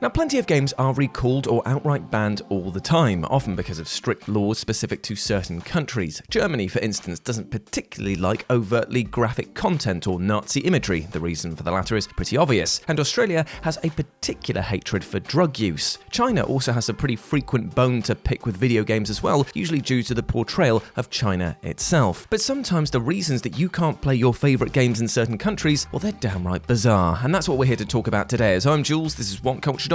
Now, plenty of games are recalled or outright banned all the time, often because of strict laws specific to certain countries. Germany, for instance, doesn't particularly like overtly graphic content or Nazi imagery. The reason for the latter is pretty obvious. And Australia has a particular hatred for drug use. China also has a pretty frequent bone to pick with video games as well, usually due to the portrayal of China itself. But sometimes the reasons that you can't play your favourite games in certain countries, well, they're downright bizarre. And that's what we're here to talk about today. As I'm Jules, this is WhatCulture.com,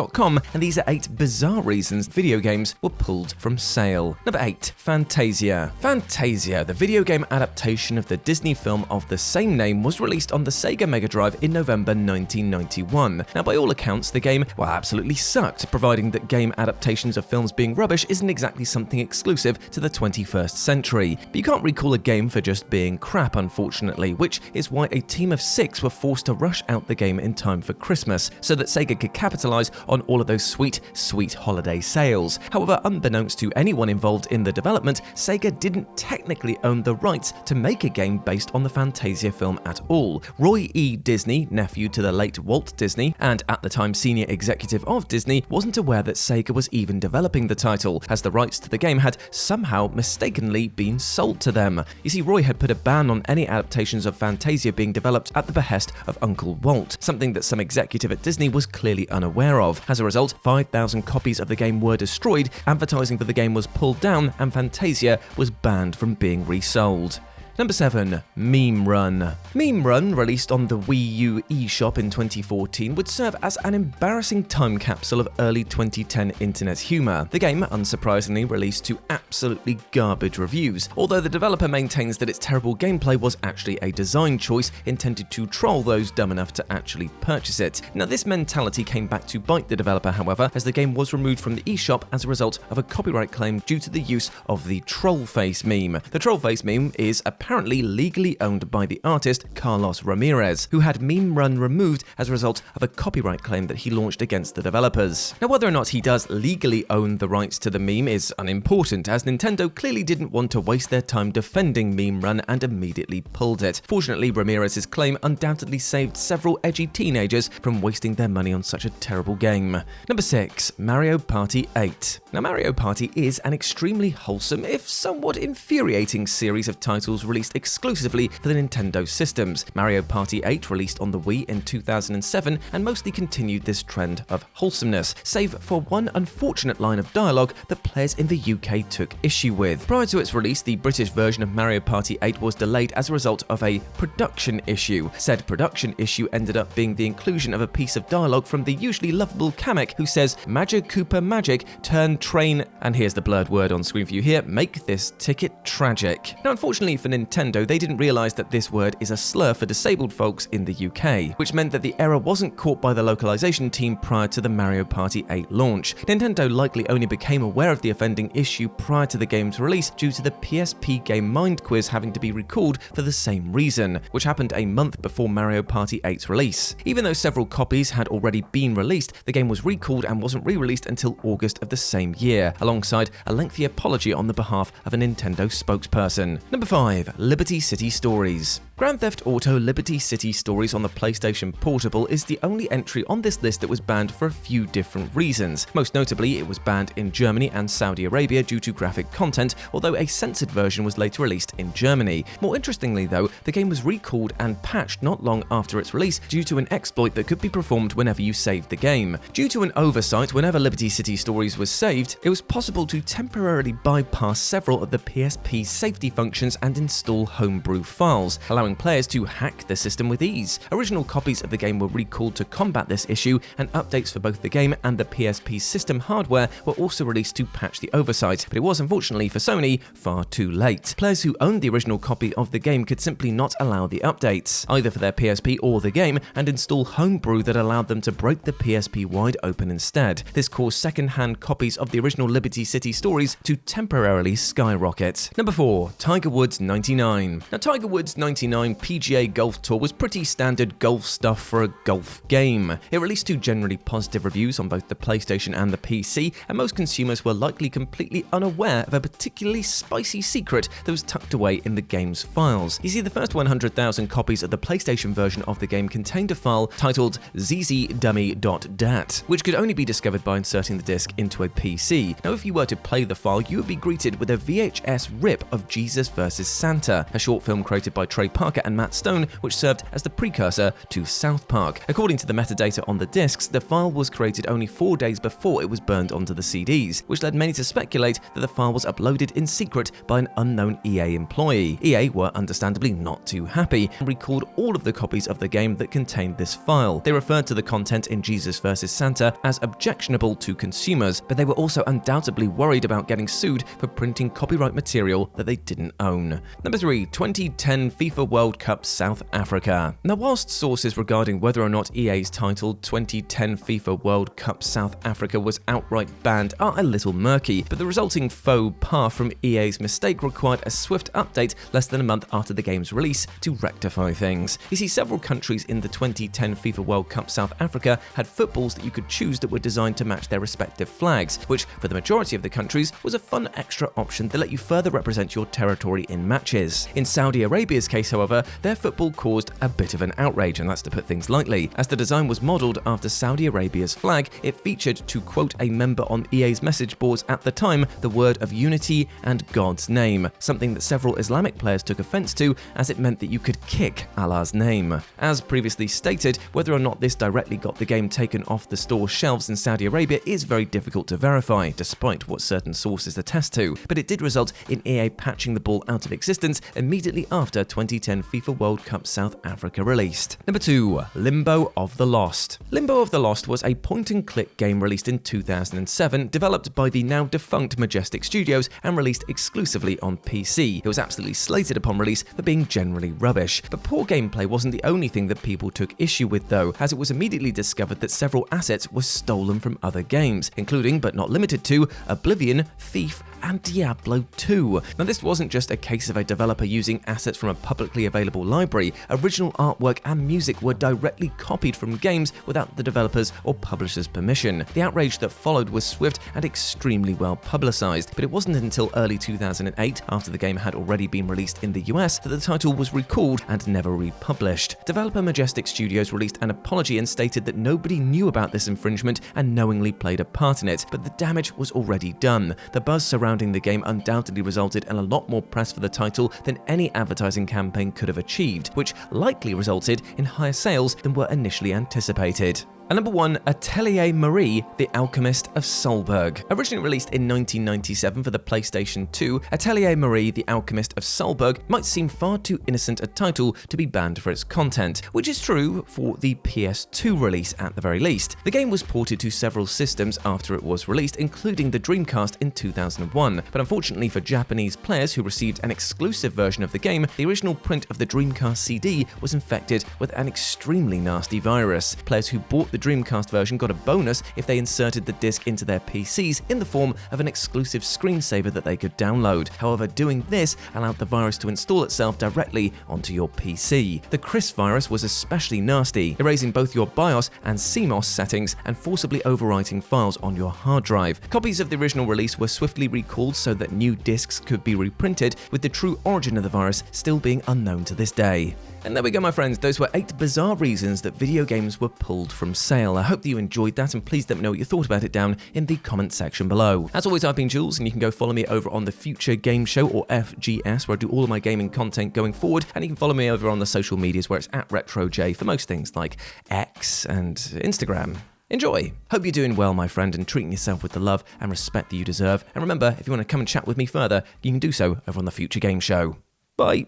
and these are 8 bizarre reasons video games were pulled from sale. Number 8. FANTASIA. FANTASIA, the video game adaptation of the Disney film of the same name, was released on the Sega Mega Drive in November 1991. Now, by all accounts, the game, well, absolutely sucked, providing that game adaptations of films being rubbish isn't exactly something exclusive to the 21st century. But you can't recall a game for just being crap, unfortunately, which is why a team of 6 were forced to rush out the game in time for Christmas, so that Sega could capitalize on all of those sweet, sweet holiday sales. However, unbeknownst to anyone involved in the development, Sega didn't technically own the rights to make a game based on the Fantasia film at all. Roy E. Disney, nephew to the late Walt Disney, and at the time senior executive of Disney, wasn't aware that Sega was even developing the title, as the rights to the game had somehow mistakenly been sold to them. You see, Roy had put a ban on any adaptations of Fantasia being developed at the behest of Uncle Walt, something that some executive at Disney was clearly unaware of. As a result, 5,000 copies of the game were destroyed, advertising for the game was pulled down, and Fantasia was banned from being resold. Number 7. Meme Run. Meme Run, released on the Wii U eShop in 2014, would serve as an embarrassing time capsule of early 2010 internet humour. The game, unsurprisingly, released to absolutely garbage reviews, although the developer maintains that its terrible gameplay was actually a design choice intended to troll those dumb enough to actually purchase it. Now, this mentality came back to bite the developer, however, as the game was removed from the eShop as a result of a copyright claim due to the use of the troll face meme. The troll face meme is apparently legally owned by the artist Carlos Ramirez, who had Meme Run removed as a result of a copyright claim that he launched against the developers. Now, whether or not he does legally own the rights to the meme is unimportant, as Nintendo clearly didn't want to waste their time defending Meme Run and immediately pulled it. Fortunately, Ramirez's claim undoubtedly saved several edgy teenagers from wasting their money on such a terrible game. Number 6. Mario Party 8. Now, Mario Party is an extremely wholesome, if somewhat infuriating series of titles released exclusively for the Nintendo systems. Mario Party 8 released on the Wii in 2007 and mostly continued this trend of wholesomeness, save for one unfortunate line of dialogue that players in the UK took issue with. Prior to its release, the British version of Mario Party 8 was delayed as a result of a production issue. Said production issue ended up being the inclusion of a piece of dialogue from the usually lovable Kamek, who says, "Magic Cooper magic, turn train," and here's the blurred word on screen for you here, "make this ticket tragic." Now, unfortunately for Nintendo, they didn't realise that this word is a slur for disabled folks in the UK, which meant that the error wasn't caught by the localization team prior to the Mario Party 8 launch. Nintendo likely only became aware of the offending issue prior to the game's release due to the PSP game Mind Quiz having to be recalled for the same reason, which happened a month before Mario Party 8's release. Even though several copies had already been released, the game was recalled and wasn't re-released until August of the same year, alongside a lengthy apology on the behalf of a Nintendo spokesperson. Number 5. Liberty City Stories. Grand Theft Auto Liberty City Stories on the PlayStation Portable is the only entry on this list that was banned for a few different reasons. Most notably, it was banned in Germany and Saudi Arabia due to graphic content, although a censored version was later released in Germany. More interestingly though, the game was recalled and patched not long after its release due to an exploit that could be performed whenever you saved the game. Due to an oversight, whenever Liberty City Stories was saved, it was possible to temporarily bypass several of the PSP safety functions and install homebrew files, allowing players to hack the system with ease. Original copies of the game were recalled to combat this issue, and updates for both the game and the PSP system hardware were also released to patch the oversight, but it was unfortunately for Sony far too late. Players who owned the original copy of the game could simply not allow the updates, either for their PSP or the game, and install homebrew that allowed them to break the PSP wide open instead. This caused second-hand copies of the original Liberty City Stories to temporarily skyrocket. Number 4. Tiger Woods 19 99. Now, Tiger Woods' 99 PGA Golf Tour was pretty standard golf stuff for a golf game. It released to generally positive reviews on both the PlayStation and the PC, and most consumers were likely completely unaware of a particularly spicy secret that was tucked away in the game's files. You see, the first 100,000 copies of the PlayStation version of the game contained a file titled zzDummy.dat, which could only be discovered by inserting the disc into a PC. Now, if you were to play the file, you would be greeted with a VHS rip of Jesus vs. Santa, a short film created by Trey Parker and Matt Stone, which served as the precursor to South Park. According to the metadata on the discs, the file was created only 4 days before it was burned onto the CDs, which led many to speculate that the file was uploaded in secret by an unknown EA employee. EA were understandably not too happy and recalled all of the copies of the game that contained this file. They referred to the content in Jesus vs. Santa as objectionable to consumers, but they were also undoubtedly worried about getting sued for printing copyright material that they didn't own. Number 3. 2010 FIFA World Cup South Africa. Now, whilst sources regarding whether or not EA's titled 2010 FIFA World Cup South Africa was outright banned are a little murky, but the resulting faux pas from EA's mistake required a swift update less than a month after the game's release to rectify things. You see, several countries in the 2010 FIFA World Cup South Africa had footballs that you could choose that were designed to match their respective flags, which for the majority of the countries was a fun extra option that let you further represent your territory in matches. In Saudi Arabia's case, however, their football caused a bit of an outrage, and that's to put things lightly. As the design was modelled after Saudi Arabia's flag, it featured, to quote a member on EA's message boards at the time, the word of unity and God's name, something that several Islamic players took offence to, as it meant that you could kick Allah's name. As previously stated, whether or not this directly got the game taken off the store shelves in Saudi Arabia is very difficult to verify, despite what certain sources attest to, but it did result in EA patching the ball out of existence immediately after 2010 FIFA World Cup South Africa released. Number 2. Limbo of the Lost. Limbo of the Lost was a point-and-click game released in 2007, developed by the now defunct Majestic Studios and released exclusively on PC. It was absolutely slated upon release for being generally rubbish, but poor gameplay wasn't the only thing that people took issue with though, as it was immediately discovered that several assets were stolen from other games, including but not limited to Oblivion, Thief, and Diablo 2. Now, this wasn't just a case of a developer using assets from a publicly available library. Original artwork and music were directly copied from games without the developers or publishers' permission. The outrage that followed was swift and extremely well publicized, but it wasn't until early 2008, after the game had already been released in the US, that the title was recalled and never republished. Developer Majestic Studios released an apology and stated that nobody knew about this infringement and knowingly played a part in it, but the damage was already done. The buzz surrounding the game undoubtedly resulted in a lot more press for the title than any advertising campaign could have achieved, which likely resulted in higher sales than were initially anticipated. And number 1, Atelier Marie, The Alchemist of SALBURG. Originally released in 1997 for the PlayStation 2, Atelier Marie, The Alchemist of SALBURG might seem far too innocent a title to be banned for its content, which is true for the PS2 release at the very least. The game was ported to several systems after it was released, including the Dreamcast in 2001, but unfortunately for Japanese players who received an exclusive version of the game, the original print of the Dreamcast CD was infected with an extremely nasty virus. Players who bought the Dreamcast version got a bonus if they inserted the disc into their PCs in the form of an exclusive screensaver that they could download. However, doing this allowed the virus to install itself directly onto your PC. The Chris virus was especially nasty, erasing both your BIOS and CMOS settings and forcibly overwriting files on your hard drive. Copies of the original release were swiftly recalled so that new discs could be reprinted, with the true origin of the virus still being unknown to this day. And there we go, my friends. Those were 8 bizarre reasons that video games were pulled from sale. I hope that you enjoyed that, and please let me know what you thought about it down in the comment section below. As always, I've been Jules, and you can go follow me over on the Future Game Show, or FGS, where I do all of my gaming content going forward, and you can follow me over on the social medias where it's at RetroJ for most things like X and Instagram. Enjoy! Hope you're doing well, my friend, and treating yourself with the love and respect that you deserve. And remember, if you want to come and chat with me further, you can do so over on the Future Game Show. Bye!